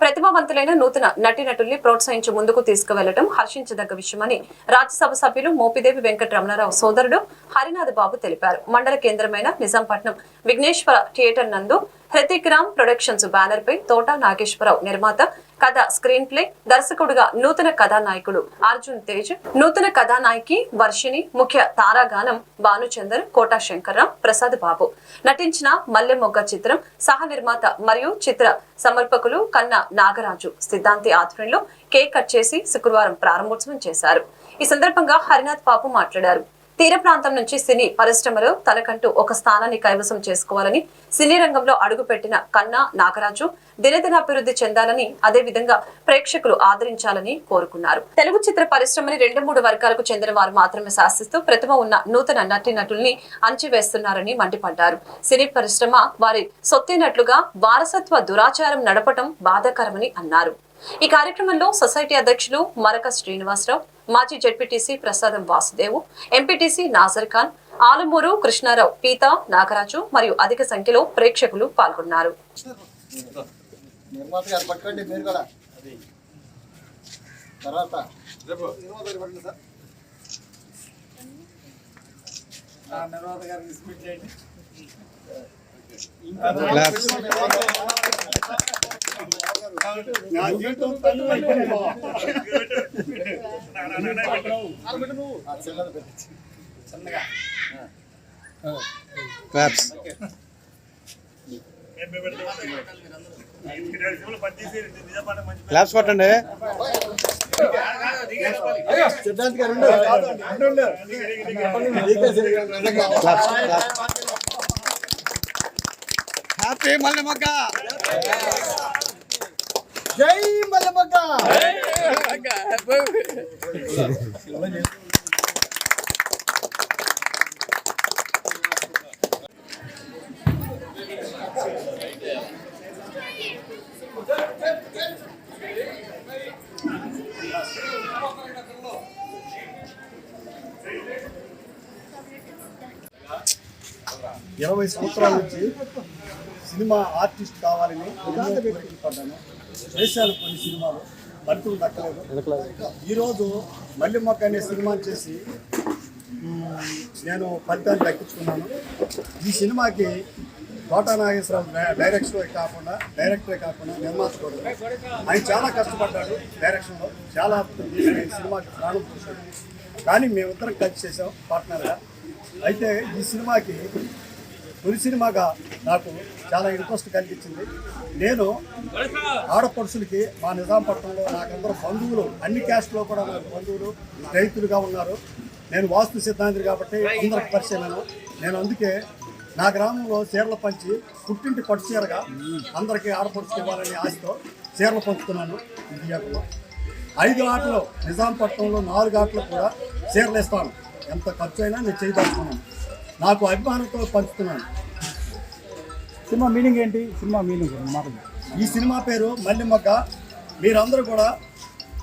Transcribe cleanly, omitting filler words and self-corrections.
ప్రతిభావంతులైన నూతన నటీనటుల్ని ప్రోత్సహించి ముందుకు తీసుకువెళ్లడం హర్షించదగ్గ విషయమని రాజ్యసభ సభ్యులు మోపిదేవి వెంకటరమణారావు సోదరుడు హరినాథ్ బాబు తెలిపారు. మండల కేంద్రమైన నిజాంపట్నం విఘ్నేశ్వర థియేటర్ నందు హృతిక్ రామ్ ప్రొడక్షన్స్ బ్యానర్ పై తోట నాగేశ్వరరావు నిర్మాత, కథ, స్క్రీన్ ప్లే, దర్శకుడుగా నూతన కథానాయకుడు అర్జున్ తేజ్, నూతన కథానాయకి వర్షిణి, ముఖ్య తారాగానం భానుచందర్, కోటా శంకర్రావు, ప్రసాద్ బాబు నటించిన మల్లెమొగ్గ చిత్రం సహ నిర్మాత మరియు చిత్ర సమర్పకులు కన్నా నాగరాజు సిద్ధాంతి ఆధ్వర్యంలో కేక్ కట్ చేసి శుక్రవారం ప్రారంభోత్సవం చేశారు. ఈ సందర్భంగా హరినాథ్ బాబు మాట్లాడారు. తీర ప్రాంతం నుంచి సినీ పరిశ్రమలో తనకంటూ ఒక స్థానాన్ని కైవసం చేసుకోవాలని, సినీ రంగంలో అడుగుపెట్టిన కన్నా నాగరాజు దినదిన అభివృద్ధి చెందాలని, అదే విధంగా ప్రేక్షకులు ఆదరించాలని కోరుకున్నారు. తెలుగు చిత్ర పరిశ్రమని 2-3 వర్గాలకు చెందిన వారు మాత్రమే శాసిస్తూ ప్రతిభ ఉన్న నూతన నటీనటుల్ని అంచివేస్తున్నారని మండిపడ్డారు. సినీ పరిశ్రమ వారి సొత్తైనట్లుగా వారసత్వ దురాచారం నడపటం బాధాకరమని అన్నారు. ఈ కార్యక్రమంలో సొసైటీ అధ్యక్షులు మరక శ్రీనివాసరావు, మాజీ జెడ్పీటీసీ ప్రసాదం వాసుదేవు, ఎంపీటీసీ నాజర్ ఖాన్, ఆలమూరు కృష్ణారావు, పీతా నాగరాజు మరియు అధిక సంఖ్యలో ప్రేక్షకులు పాల్గొన్నారు. క్లాప్స్ కొట్టండి. హ్యాపీ మల్లెమొగ్గ, జై మల్లెమొగ్గ. ఇరవై సంవత్సరాల నుంచి సినిమా ఆర్టిస్ట్ కావాలని పడ్డాను. చేశాను కొన్ని సినిమాలు, ఫలితం దక్కలేదు. ఈరోజు మల్లెమొగ్గ అనే సినిమా చేసి నేను ఫలితాన్ని దక్కించుకున్నాను. ఈ సినిమాకి కోటా నాగేశ్వరరావు డైరెక్టరే కాకుండా నిర్మాత కూడా. ఆయన చాలా కష్టపడ్డాడు డైరెక్షన్లో, చాలా సినిమాకి ప్రాణం పోసాడు. కానీ మేమిద్దరం కలిసి చేసాం పార్ట్నర్గా. అయితే ఈ సినిమాకి తొలి సినిమాగా నాకు చాలా ఇంట్రెస్ట్ కలిగించింది. నేను ఆడపడుచులకి మా నిజాంపట్నంలో నాకందరూ బంధువులు, అన్ని క్యాస్ట్లో కూడా నాకు బంధువులు, రైతులుగా ఉన్నారు. నేను వాస్తు సిద్ధాంతి కాబట్టి అందరికి పరిచయమైన. నేను అందుకే నా గ్రామంలో చీరలు పంచి పుట్టింటి పట్టు చీరగా అందరికీ ఆడపడుచుకి ఇవ్వాలని ఆశతో చీరలు పంచుతున్నాను. ఇండియాలో 5 ఆటలు, నిజాంపట్నంలో 4 ఆటలు కూడా చీరలు ఇస్తాను. ఎంత ఖర్చు అయినా నేను చేయదలుచుకున్నాను. నాకు అభిమానంతో పంచుతున్నాను. సినిమా మీనింగ్ ఏంటి? సినిమా మీనింగ్ ఈ సినిమా పేరు మల్లెమొగ్గ. మీరందరూ కూడా